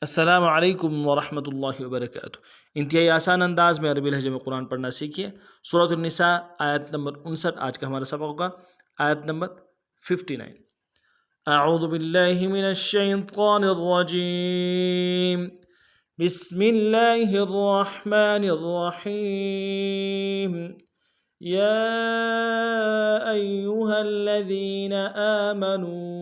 السلام علیکم ورحمۃ اللہ وبرکاتہ۔ انتہائی آسان انداز میں عربی لہجے میں قرآن پڑھنا سیکھیے۔ سورۃ النساء آیت نمبر 59 آج کا ہمارا سبق ہوگا، آیت نمبر 59۔ اعوذ باللہ من الشیطان الرجیم، بسم اللہ الرحمن الرحیم۔ یا ایہا الذین آمنوا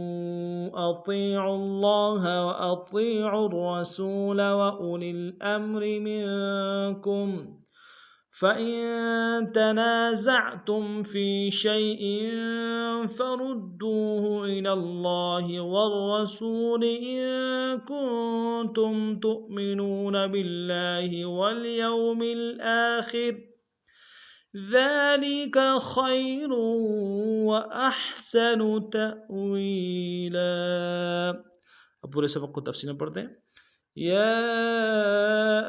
اطیعوا اللہ واطیعوا الرسول واولی الامر منکم فإن تنازعتم في شيء فردوه إلى الله والرسول إن كنتم تؤمنون بالله واليوم الآخر ذلك خير وأحسن تأويلا۔ اب پورے سبق کو تفصیل میں پڑھتے ہیں۔ یا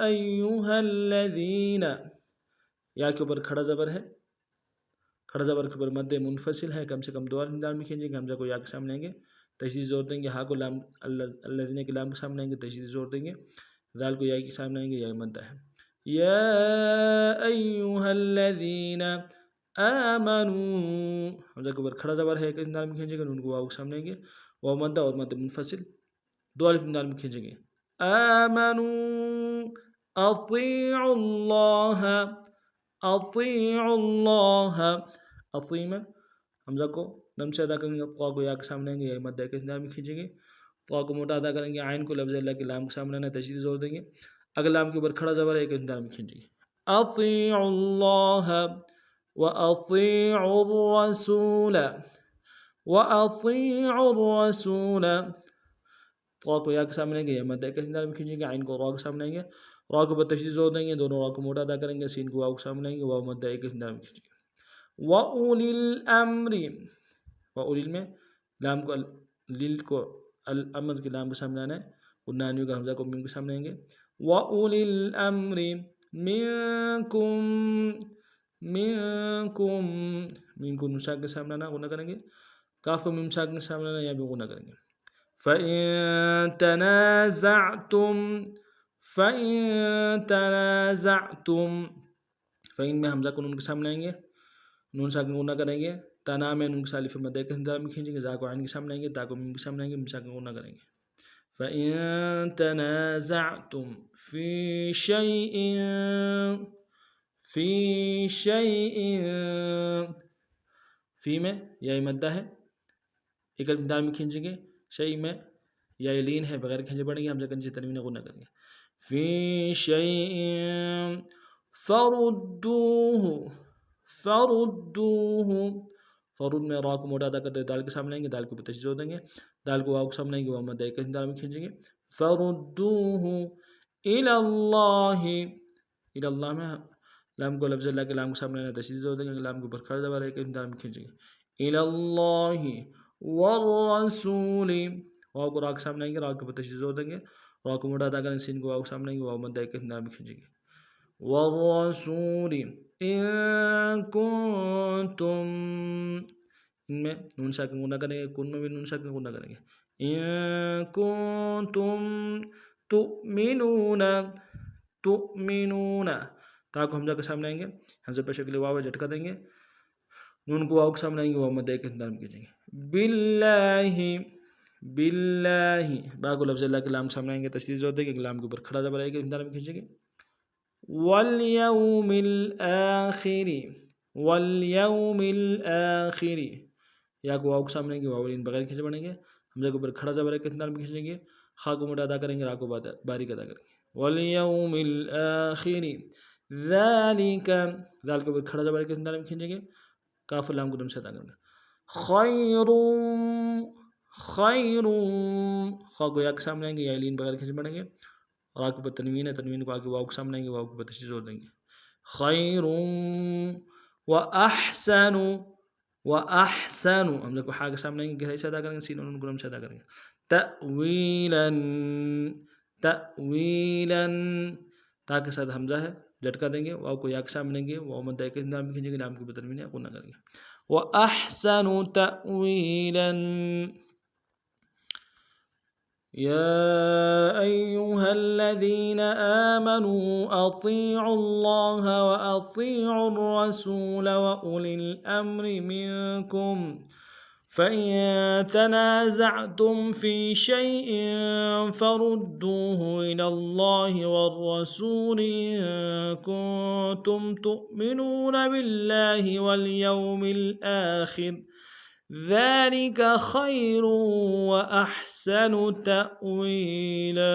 ایہا الذین، یا کے اوپر کھڑا زبر ہے، کھڑا زبر کے اوپر مد منفصل ہے، کم سے کم دو الف دال میں کھینچیں گے، حمزہ کو یا کے سامنے لیں گے، تشدید زور دیں گے، ہا کو لام الذین کے لام کے سامنے لیں گے، تشدید زور دیں گے، دال کو یا کے سامنے لیں گے، یا مدہ ہے۔ یا ایہا الذین آمنوا، حمزہ کے اوپر کھڑا زبر ہے، ایک دال میں کھینچیں گے، نون کو واو کے سامنے لیں گے، واو مدہ اور مد منفصل، دو الف دال میں کھینچیں گے۔ آمنوا اطیعوا اللہ، اطیعوا اللہ، اطیع میں حمزہ کو نم سے ادا کریں گے، طا کو یا کے سامنے لیں گے، یا مدہ کے انداز میں کھینچیں گے، طا کو موٹا ادا کریں گے، عین کو لفظ اللہ کے لام کے سامنے لانا، تشدید زور دیں گے، اگر لام کے اوپر کھڑا زبر ہے ایک انداز میں کھینچیں گے۔ اطیعوا اللہ واطیعوا الرسول، واطیعوا الرسول، طا کو یا کے سامنے لیں گے، یا مدہ کے انداز میں کھینچیں گے، عین کو را کے سامنے لیں گے، را کو تشدید زور دیں گے، دونوں را کو موٹا ادا کریں گے، سین کو واو کے سامنے لیں گے، واو مدہ ایک انداز میں کھینچیں گے۔ وَأُولِي الْأَمْرِ، وَأُولِي میں لام کو لیل کو الامر کے لام کے سامنے لانا ہے، والنانوی کا حمزہ کو میم کے سامنے لیں گے۔ وَأُولِي الْأَمْرِ مِنْكُمْ، مِنْكُمْ، مین کو نون ساکن کے سامنے لانا، غنہ کریں گے، کاف کو میم ساکن کے سامنے لانا، یا بھی غنہ کریں گے۔ فَإِن تَنَازَعْتُمْ، فَإِن تَنَازَعْتُمْ، فَإِن میں حمزہ کو نون کے سامنے لائیں گے، نون ساکن غنہ کریں گے، تنا میں نون سالف مدہ کے انداز میں کھینچیں گے، زا کو عین کے سامنے لائیں گے، تا کو میم کے سامنے لائیں گے، میم ساکن غنہ کریں گے۔ فَإِن تَنَازَعْتُمْ فِي شَيْءٍ، فِي شَيْءٍ، فی میں یا مدہ ہے، ایک الف دال میں کھینچیں گے، شیء میں یا لین ہے، بغیر کھینچے پڑیں گے، حمزہ کے نیچے تنوین غنہ کریں گے۔ فِي شَيْءٍ فَرُدُّوهُ، فَرُدُّوهُ، فرود میں را کو موٹا ادا کرتے ہوئے دال کے سامنے لیں گے، دال کو تشدید زور دیں گے، دال کو واو کے سامنے لیں گے، واو مدہ ایک دال میں کھینچیں گے۔ فَرُدُّوهُ إِلَى اللَّهِ، إِلَى اللہ میں لام کو لفظ اللہ کے لام کے سامنے لانا، تشدید زور دیں گے، لام کے اوپر کھڑا زبر ہے، ایک دال میں کھینچیں گے۔ إِلَى اللَّهِ وَالرَّسُولِ، واو کو را کے سامنے لیں گے، را کے اوپر تشدید زور دیں گے، را کو موٹا ادا کریں، سین کو واو کے سامنے لیں گے، واو مدہ ایک دال میں کھینچیں گے۔ وَالرَّسُولِ إِن كُنتُم، ان میں نون ساکن غنہ کریں گے، کن میں بھی نون ساکن غنہ کریں گے۔ إِن كُنتُم تُؤْمِنُونَ، تُؤْمِنُونَ، تا کو حمزہ کے سامنے لائیں گے، حمزہ پیش کے لیے واو جھٹکا دیں گے، نون کو واو کے سامنے لائیں گے، واو مدہ ایک انداز میں کھینچیں گے۔ باللہ، باللہ، با کو لفظ اللہ کے لام کے سامنے لائیں گے، تشدید زور دیں گے، لام کے اوپر کھڑا زبر ہے، ایک انداز میں کھینچیں گے۔ والیوم الآخر، والیوم الآخر، یا کو واو کے سامنے لیں گے، واو لین بغیر کھینچے پڑیں گے، حمزہ کے اوپر کھڑا زبر ہے، کس انداز میں کھینچیں گے، خا کو موٹا ادا کریں گے، را کو باریک ادا کریں گے۔ والیوم الآخر ذالک، ذال کے اوپر کھڑا زبر ہے، کس انداز میں کھینچیں گے، کاف لام کو دم سے ادا کریں گے۔ خیر، خیر، خا کو یا کے سامنے لیں گے، یا لین بغیر کھینچے پڑیں گے، را کے اوپر تنوین ہے، تنوین کو آگے واو کے سامنے لیں گے، واو کے اوپر تشدید زور دیں گے۔ خیر وَأَحْسَنُ، وَأَحْسَنُ، حمزہ کو ہا کے سامنے لیں گے، گہرائی سے ادا کریں گے، سین اور نون کو لم سے ادا کریں گے۔ تأویلاً، تأویلاً، تا کے ساتھ حمزہ ہے، جھٹکا دیں گے، واو کو یا کے سامنے لیں گے، واو مدہ ایک انداز میں کھینچیں گے، لام کے اوپر تنوین ہے، غنہ کریں گے۔ وَأَحْسَنُ تَأْوِيلًا، یا ایہا الذين آمنوا أطيعوا الله وأطيعوا الرسول وأولي الأمر منكم فإن تنازعتم في شيء فردوه إلى الله والرسول إن كنتم تؤمنون بالله واليوم الآخر ذلك خير وأحسن تأويلا।